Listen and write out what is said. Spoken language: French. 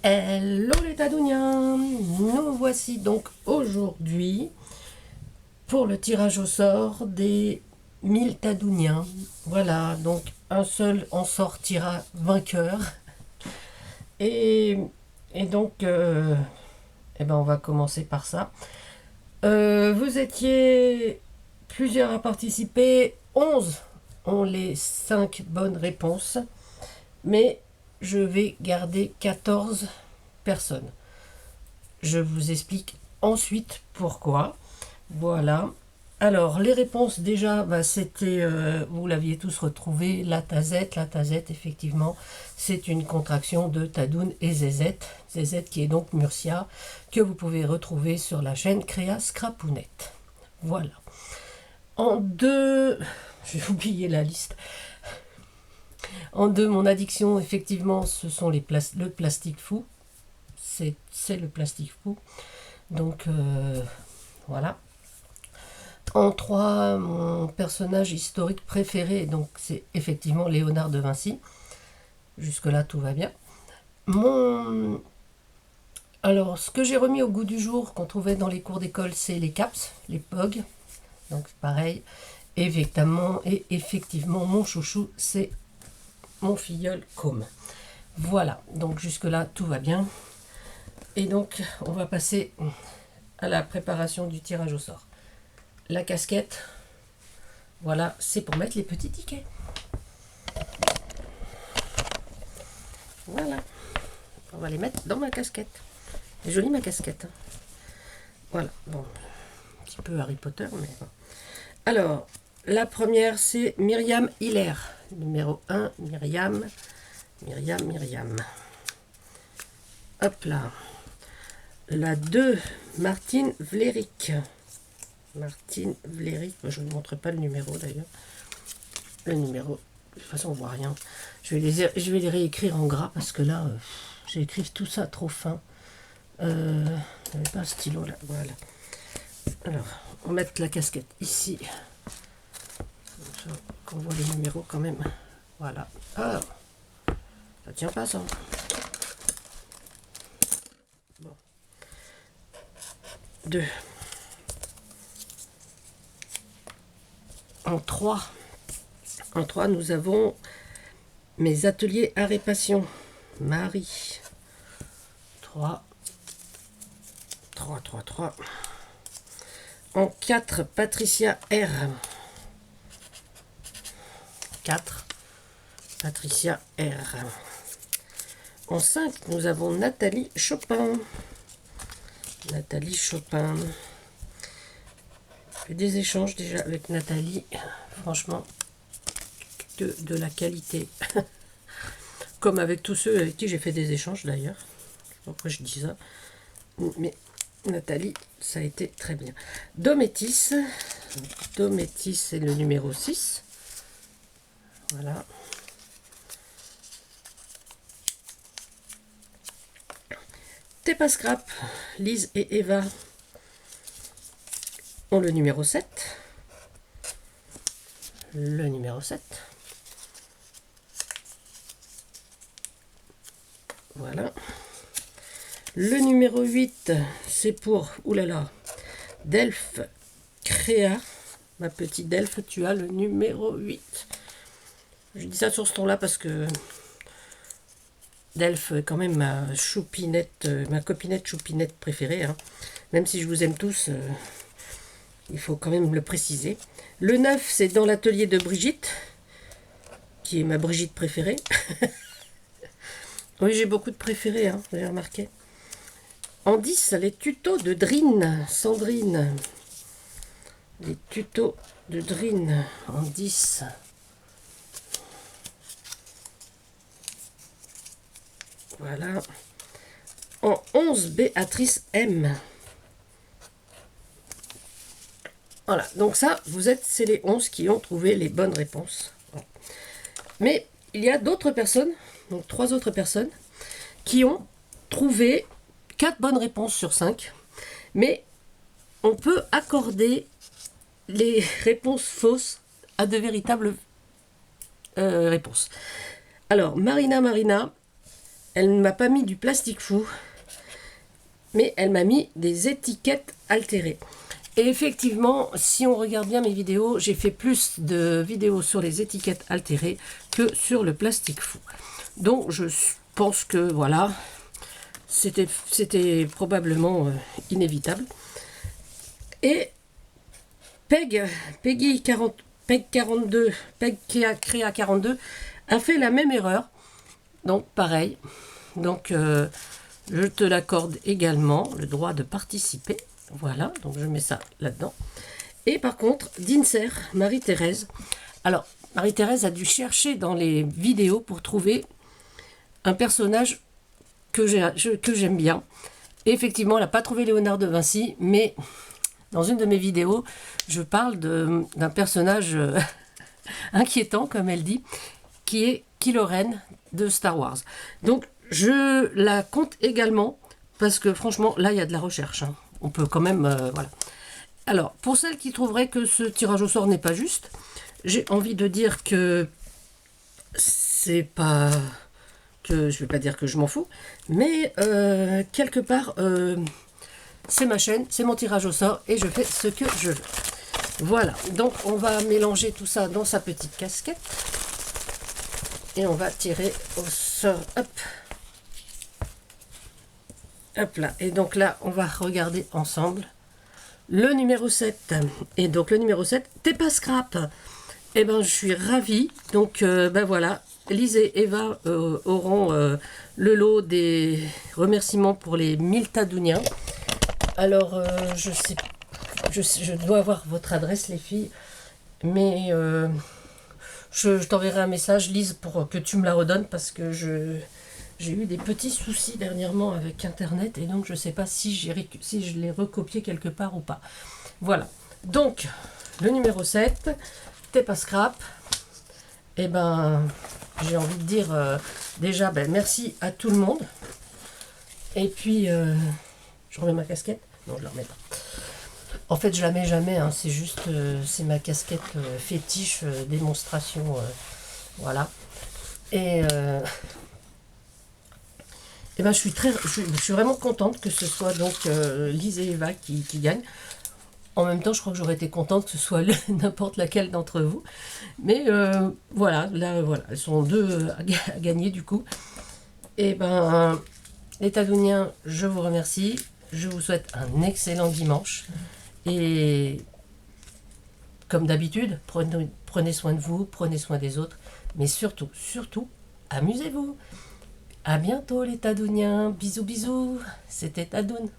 Hello les Tadouniens, nous voici donc aujourd'hui pour le tirage au sort des 1000 Tadouniens. Voilà, donc un seul en sortira vainqueur. Et, et donc, on va commencer par ça. Vous étiez plusieurs à participer, 11 ont les 5 bonnes réponses, mais je vais garder 14 personnes. Je vous explique ensuite pourquoi. Voilà. Alors, les réponses, déjà, c'était, vous l'aviez tous retrouvé, la tazette. La tazette, effectivement, c'est une contraction de Tadoun et Zezette. Zezette qui est donc Murcia, que vous pouvez retrouver sur la chaîne Créa Scrapounette. Voilà. En deux, j'ai oublié la liste. En deux, mon addiction, effectivement, ce sont le plastique fou. C'est le plastique fou. Donc, voilà. En trois, mon personnage historique préféré, donc c'est effectivement Léonard de Vinci. Jusque-là, tout va bien. Alors, ce que j'ai remis au goût du jour, qu'on trouvait dans les cours d'école, c'est les CAPS, les POG. Donc, pareil. Effectivement, mon chouchou, c'est mon filleul Com. Voilà, donc jusque-là, tout va bien. Et donc, on va passer à la préparation du tirage au sort. La casquette, voilà, c'est pour mettre les petits tickets. Voilà, on va les mettre dans ma casquette. C'est joli ma casquette. Voilà, bon, un petit peu Harry Potter, mais bon. Alors, la première, c'est Myriam Hiller. Numéro 1, Myriam. Hop là. La 2, Martine Vlerick. Je ne vous montre pas le numéro d'ailleurs. Le numéro, de toute façon on voit rien. Je vais les réécrire en gras parce que là, j'ai écrit tout ça trop fin. J'avais pas un stylo là, voilà. Alors, on va mettre la casquette ici. Qu'on voit les numéros quand même. Voilà. Ah, ça tient pas ça. Bon. 2. En 3, nous avons mes ateliers art et passion. Marie. 3. En 4, Patricia R. 4. Patricia R. En 5, nous avons Nathalie Chopin. J'ai des échanges déjà avec Nathalie. Franchement, de la qualité. Comme avec tous ceux avec qui j'ai fait des échanges d'ailleurs. Je sais pas pourquoi je dis ça. Mais Nathalie, ça a été très bien. Dométis, c'est le numéro 6. Voilà. Tepa Scrap, Lise et Eva ont le numéro 7. Voilà. Le numéro 8, c'est pour, Delphes Créa. Ma petite Delphes, tu as le numéro 8. Je dis ça sur ce ton-là parce que Delphes est quand même ma copinette choupinette préférée. Hein. Même si je vous aime tous, il faut quand même le préciser. Le 9, c'est dans l'atelier de Brigitte, qui est ma Brigitte préférée. Oui, j'ai beaucoup de préférés, hein, vous avez remarqué. En 10, les tutos de Sandrine. Les tutos de Drine en 10. Voilà. En 11, Béatrice M. Voilà, donc ça, c'est les 11 qui ont trouvé les bonnes réponses. Voilà. Mais il y a d'autres personnes, donc 3 autres personnes, qui ont trouvé 4 bonnes réponses sur 5. Mais on peut accorder les réponses fausses à de véritables réponses. Alors, Marina, elle ne m'a pas mis du plastique fou, mais elle m'a mis des étiquettes altérées. Et effectivement, si on regarde bien mes vidéos, j'ai fait plus de vidéos sur les étiquettes altérées que sur le plastique fou. Donc je pense que voilà, c'était probablement inévitable. Et Peggy 40, Peg 42, Peg Créa 42 a fait la même erreur. Donc pareil. Donc je te l'accorde également, le droit de participer. Voilà, donc je mets ça là-dedans. Et par contre, Dinser, Marie-Thérèse. Alors, Marie-Thérèse a dû chercher dans les vidéos pour trouver un personnage que j'aime bien. Et effectivement, elle n'a pas trouvé Léonard de Vinci, mais dans une de mes vidéos, je parle d'un personnage inquiétant, comme elle dit, qui est Kylo Ren de Star Wars. Donc, je la compte également, parce que franchement, là, il y a de la recherche. Hein. On peut quand même... voilà. Alors, pour celles qui trouveraient que ce tirage au sort n'est pas juste, j'ai envie de dire que c'est pas... que je vais pas dire que je m'en fous, mais quelque part, c'est ma chaîne, c'est mon tirage au sort, et je fais ce que je veux. Voilà, donc on va mélanger tout ça dans sa petite casquette, et on va tirer au sort, hop. Hop là, et donc là, on va regarder ensemble le numéro 7. Et donc le numéro 7, t'es pas scrap. Et ben je suis ravie. Donc ben voilà, Lise et Eva auront le lot des remerciements pour les 1000 Tadouniens. Alors je dois avoir votre adresse les filles, mais je t'enverrai un message Lise pour que tu me la redonnes, parce que j'ai eu des petits soucis dernièrement avec Internet, et donc je ne sais pas si je l'ai recopié quelque part ou pas. Voilà. Donc, le numéro 7, t'es pas scrap. Et ben, j'ai envie de dire déjà, ben, merci à tout le monde. Et puis, je remets ma casquette. Non, je la remets pas. En fait, je la mets jamais. Hein, c'est juste, c'est ma casquette fétiche, démonstration. Voilà. Et... Eh ben, je suis vraiment contente que ce soit donc Lise et Eva qui gagnent. En même temps, je crois que j'aurais été contente que ce soit n'importe laquelle d'entre vous. Mais voilà, là, voilà, elles sont deux à gagner du coup. Et ben, les Tadouniens, je vous remercie. Je vous souhaite un excellent dimanche. Et comme d'habitude, prenez soin de vous, prenez soin des autres. Mais surtout, surtout, amusez-vous. À bientôt les Tadouniens, bisous bisous, c'était Tadoun.